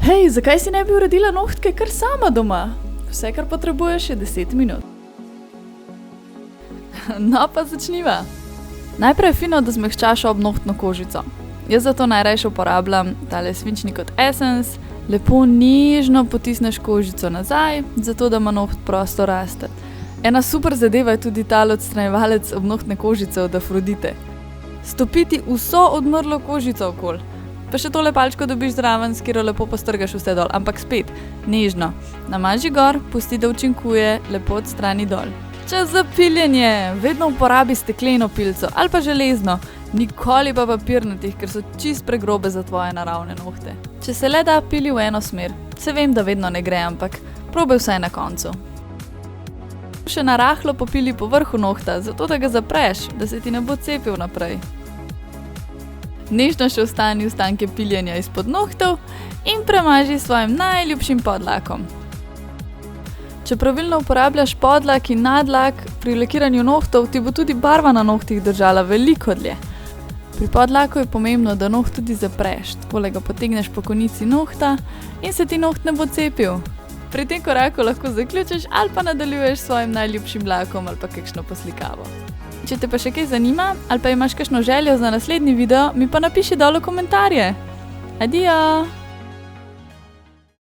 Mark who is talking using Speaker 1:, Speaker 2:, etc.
Speaker 1: Hej, zakaj si ne bi uredila nohtke kar sama doma? Vse, kar potrebuješ, je 10 minut. No, pa začniva. Najprej je fino, da zmehčaš obnohtno kožico. Jaz zato najrajše uporabljam tale svinčnik od Essence. Lepo nežno potisneš kožico nazaj, zato da ima noht prosto raste. Ena super zadeva je tudi tale odstranjevalec obnohtne kožice od Aphrodite. Stopiti vso odmrlo kožico okoli. Pa še tole palčko dobiš zraven, s katero lepo postrgaš vse dol, ampak spet, nežno. Namaži gor, pusti, da učinkuje, lepo odstrani dol. Čas za piljenje! Vedno uporabi stekleno pilco ali pa železno, nikoli pa papirnatih, ker so čist pregrobe za tvoje naravne nohte. Če se le da, pili v eno smer. Se vem, da vedno ne gre, ampak probaj vsaj na koncu. Še narahlo popili po vrhu nohta, zato da ga zapreš, da se ti ne bo cepil naprej. Nežno še ostani ostanke piljenja izpod nohtov in premaži s svojim najljubšim podlakom. Če pravilno uporabljaš podlak in nadlak pri lakiranju nohtov, ti bo tudi barva na nohtih držala veliko dlje. Pri podlaku je pomembno, da noht tudi zapreš, takole ga potegneš po konici nohta in se ti noht ne bo cepil. Pri tem koraku lahko zaključiš ali pa nadaljuješ s svojim najljubšim lakom ali pa kakšno poslikavo. Če te pa še kaj zanima ali pa imaš kakšno željo za naslednji video, mi pa napiši dol v komentarje. Adijo!